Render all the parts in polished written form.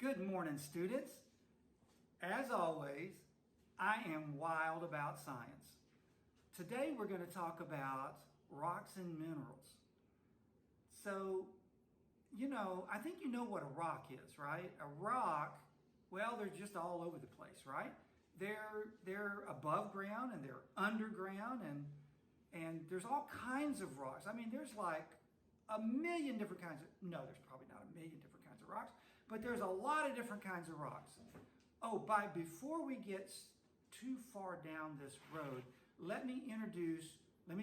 Good morning, students. As always, I am wild about science. Today we're going to talk about rocks and minerals. So, I think you know what a rock is, right? A rock, well, they're just all over the place, right? They're above ground and they're underground and there's all kinds of rocks. I mean, there's like a million different kinds of, no, there's probably not a million different kinds of rocks, but there's a lot of different kinds of rocks. Oh, before we get too far down this road, let me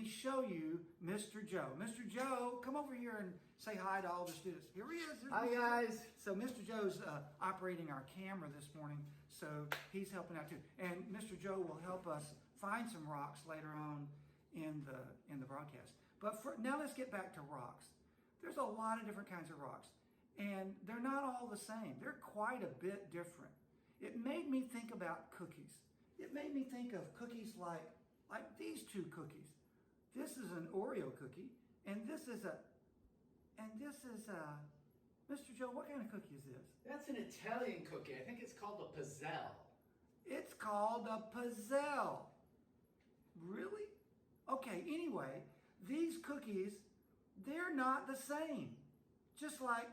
show you Mr. Joe. Mr. Joe, come over here and say hi to all the students. Here he is. Hi, guys. So Mr. Joe's operating our camera this morning, so he's helping out too. And Mr. Joe will help us find some rocks later on in the broadcast. But now let's get back to rocks. There's a lot of different kinds of rocks, and they're not all the same. They're quite a bit different. It made me think about cookies. It made me think of cookies like these two cookies. This is an Oreo cookie, and this is Mr. Joe, what kind of cookie is this? That's an Italian cookie. I think it's called a pizzelle. It's called a pizzelle. Really? Okay, anyway, these cookies, they're not the same. Just like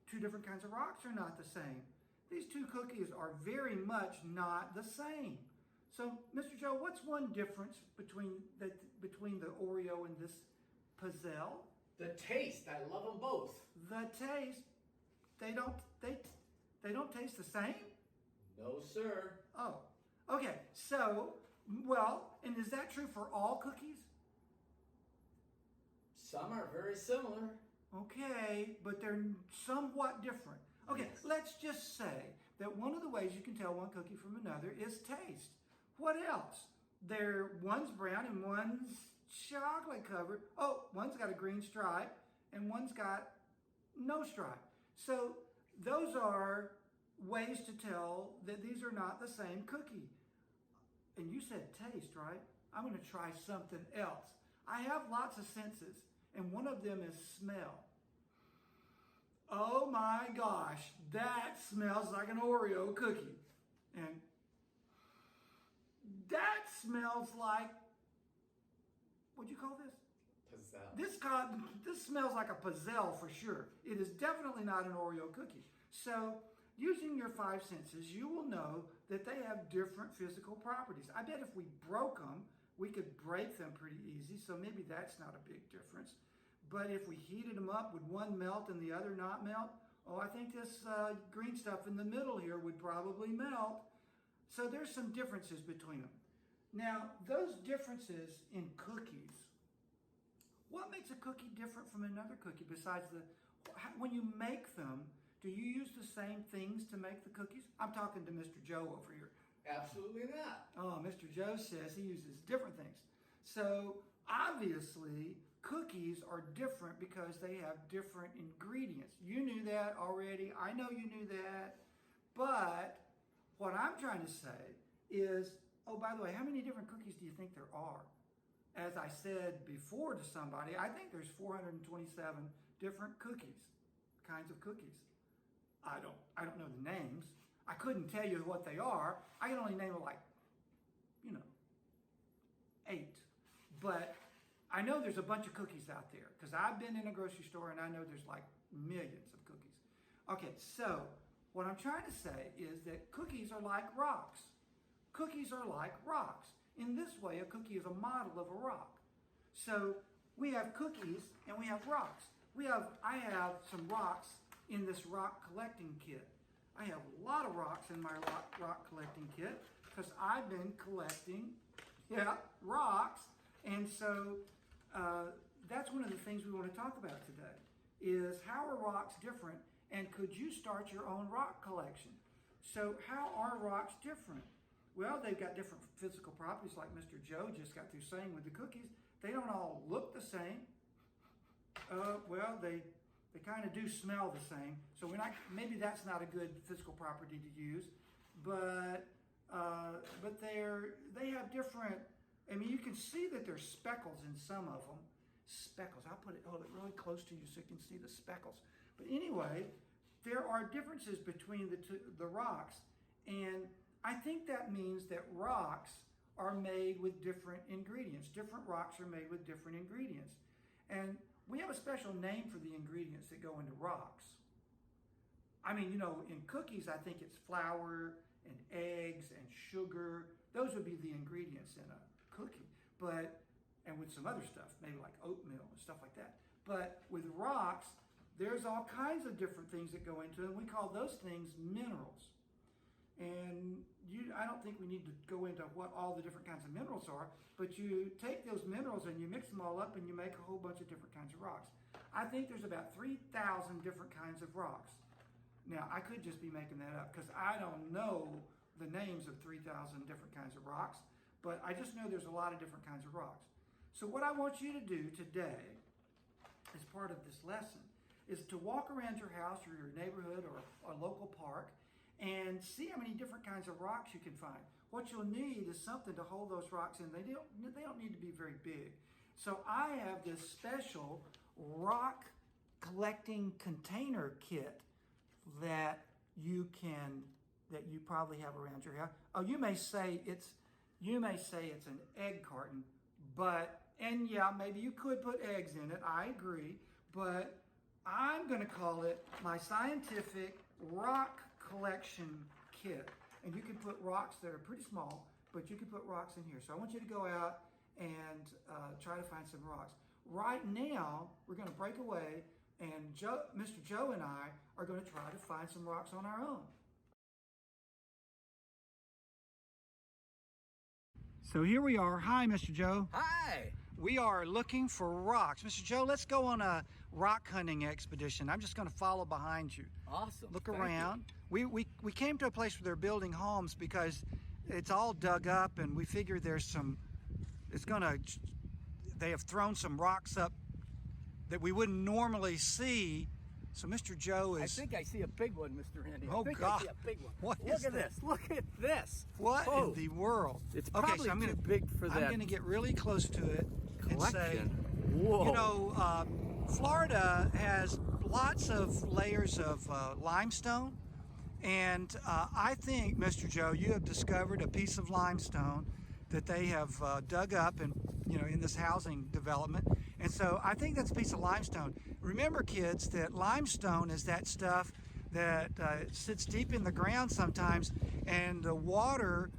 two different kinds of rocks are not the same. These two cookies are very much not the same. So, Mr. Joe, what's one difference between the Oreo and this pizzelle? The taste. I love them both. The taste. They don't taste the same? No, sir. Oh, okay. So, well, and is that true for all cookies? Some are very similar. Okay, but they're somewhat different. Okay, Yes. Let's just say that one of the ways you can tell one cookie from another is taste. What else? One's brown and one's chocolate covered. Oh, one's got a green stripe and one's got no stripe. So those are ways to tell that these are not the same cookie. And you said taste, right? I'm going to try something else. I have lots of senses, and one of them is smell. Oh my gosh, that smells like an Oreo cookie. And that smells like, what'd you call this? Pizzelle. This smells like a pizzelle for sure. It is definitely not an Oreo cookie. So, using your five senses, you will know that they have different physical properties. I bet if we broke them, we could break them pretty easy, so maybe that's not a big difference. But if we heated them up, would one melt and the other not melt? Oh, I think this green stuff in the middle here would probably melt. So there's some differences between them. Now, those differences in cookies, what makes a cookie different from another cookie besides when you make them, do you use the same things to make the cookies? I'm talking to Mr. Joe over here. Absolutely not. Oh, Mr. Joe says he uses different things. So obviously, cookies are different because they have different ingredients. You knew that already. I know you knew that. But what I'm trying to say is, oh, by the way, how many different cookies do you think there are? As I said before to somebody, I think there's 427 different kinds of cookies. I don't know the names. I couldn't tell you what they are. I can only name like, 8. But I know there's a bunch of cookies out there because I've been in a grocery store and I know there's like millions of cookies. Okay, so what I'm trying to say is that cookies are like rocks. Cookies are like rocks. In this way, a cookie is a model of a rock. So we have cookies and we have rocks. I have some rocks in this rock collecting kit. I have a lot of rocks in my rock collecting kit because I've been collecting, rocks. And so that's one of the things we want to talk about today is how are rocks different, and could you start your own rock collection? So how are rocks different? Well, they've got different physical properties like Mr. Joe just got through saying with the cookies. They don't all look the same. They kind of do smell the same. So maybe that's not a good physical property to use, but they have different. I mean, you can see that there's speckles in some of them. Speckles. I'll hold it really close to you so you can see the speckles. But anyway, there are differences between the rocks, and I think that means that rocks are made with different ingredients. Different rocks are made with different ingredients. And we have a special name for the ingredients that go into rocks. I mean, you know, in cookies, I think it's flour and eggs and sugar. Those would be the ingredients in a cookie. And with some other stuff, maybe like oatmeal and stuff like that. But with rocks, there's all kinds of different things that go into it, and we call those things minerals. And I don't think we need to go into what all the different kinds of minerals are, but you take those minerals and you mix them all up and you make a whole bunch of different kinds of rocks. I think there's about 3,000 different kinds of rocks. Now, I could just be making that up because I don't know the names of 3,000 different kinds of rocks, but I just know there's a lot of different kinds of rocks. So what I want you to do today, as part of this lesson, is to walk around your house or your neighborhood or a local park and see how many different kinds of rocks you can find. What you'll need is something to hold those rocks in. They don't need to be very big. So I have this special rock collecting container kit that you probably have around your house. Oh, you may say it's an egg carton, and yeah, maybe you could put eggs in it. I agree, but I'm going to call it my scientific rock collection kit. And you can put rocks that are pretty small, but you can put rocks in here. So I want you to go out and try to find some rocks. Right now, we're going to break away, and Mr. Joe and I are going to try to find some rocks on our own. So here we are. Hi, Mr. Joe. Hi. We are looking for rocks. Mr. Joe, let's go on a rock hunting expedition. I'm just going to follow behind you. Awesome. Look around. We came to a place where they're building homes because it's all dug up, and we figured they have thrown some rocks up that we wouldn't normally see. So Mr. Joe is... I think I see a big one, Mr. Randy. Oh, I think God. I see a big one. What Look is at that? this. Look at this. What in the world? It's Okay, probably so I'm too gonna, big for that I'm going to get really close to it and say, collection. Whoa. you know, Florida has lots of layers of limestone. And I think, Mr. Joe, you have discovered a piece of limestone that they have dug up in this housing development. And so I think that's a piece of limestone. Remember, kids, that limestone is that stuff that sits deep in the ground sometimes, and the water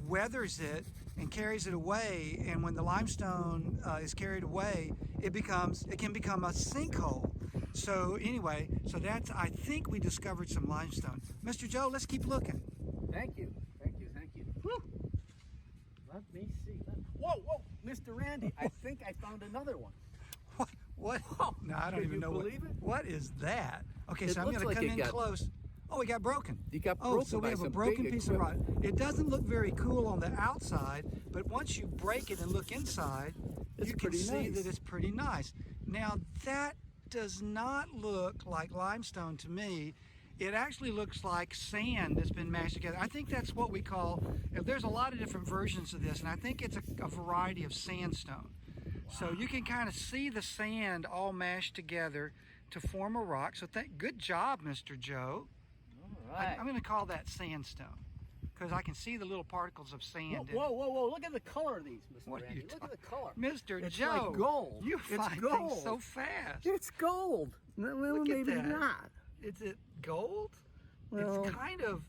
weathers it and carries it away. And when the limestone is carried away, it can become a sinkhole. So anyway, I think we discovered some limestone. Mr. Joe, let's keep looking. Thank you. Whew. Let me see. Whoa, Mr. Randy, I think I found another one. What? Whoa. No, I don't Can even you know believe it? What is that? Okay, It so I'm looks going to like come it in got- close. Oh, it got broken. You got Oh, broken so we by have a some broken big piece of rock. equipment. It doesn't look very cool on the outside, but once you break it and look inside, It's you can pretty see nice. that it's pretty nice. Now, that does not look like limestone to me. It actually looks like sand that's been mashed together. I think that's what we call, there's a lot of different versions of this, and I think it's a variety of sandstone. So you can kind of see the sand all mashed together to form a rock. So good job, Mr. Joe. All right. I'm going to call that sandstone because I can see the little particles of sand. Whoa. Look at the color of these, Mr. What are Randy. you Look at the color. Mr. It's Joe, like gold. you It's find gold. things so fast. It's gold. Well, Look at maybe that. not. Is it gold? Well- It's kind of,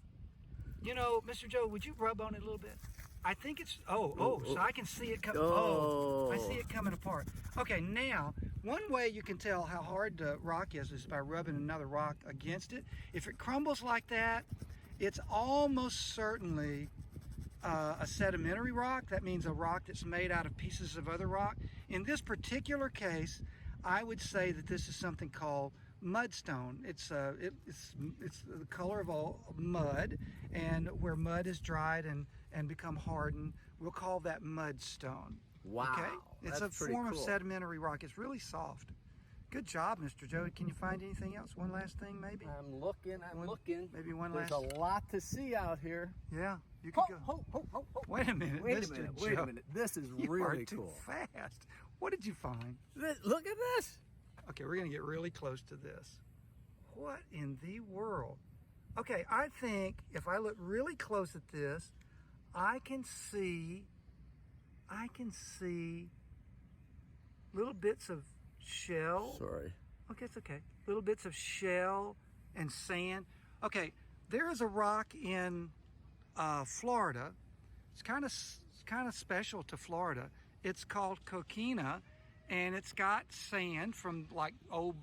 Mr. Joe, would you rub on it a little bit? I think it's, so I can see it coming. I see it coming apart. Okay, now, one way you can tell how hard the rock is by rubbing another rock against it. If it crumbles like that, it's almost certainly a sedimentary rock. That means a rock that's made out of pieces of other rock. In this particular case, I would say that this is something called mudstone. It's the color of all mud, and where mud is dried and become hardened, we'll call that mudstone. Wow. Okay? It's that's a pretty form of cool. sedimentary rock. It's really soft. Good job, Mr. Joe. Can you find anything else? One last thing, maybe? I'm looking. Maybe one There's last. a lot to see out here. Yeah, you can go. Ho. Wait a minute, Wait a Mr. minute. Joe. Wait a minute. This is You are really too cool. fast. What did you find? Look at this. Okay, we're gonna get really close to this. What in the world? Okay, I think if I look really close at this, I can see little bits of shell. Sorry. Okay, it's okay. Little bits of shell and sand. Okay, there is a rock in Florida. It's kind of special to Florida. It's called coquina, and it's got sand from like old,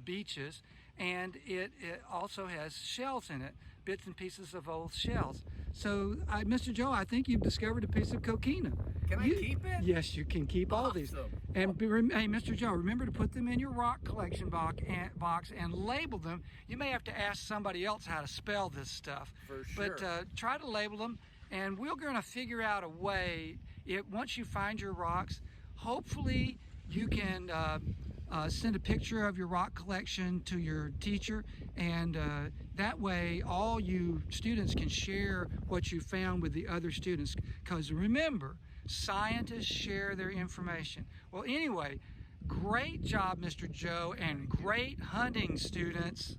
beaches, and it also has shells in it, bits and pieces of old shells. So, Mr. Joe, I think you've discovered a piece of coquina. Can I keep it? Yes, you can keep all these. And hey, Mr. Joe, remember to put them in your rock collection box and label them. You may have to ask somebody else how to spell this stuff. For sure. But try to label them, and we're going to figure out a way. Once you find your rocks, hopefully you can send a picture of your rock collection to your teacher, and that way all you students can share what you found with the other students. Because remember, scientists share their information. Well, anyway, great job, Mr. Joe, and great hunting, students.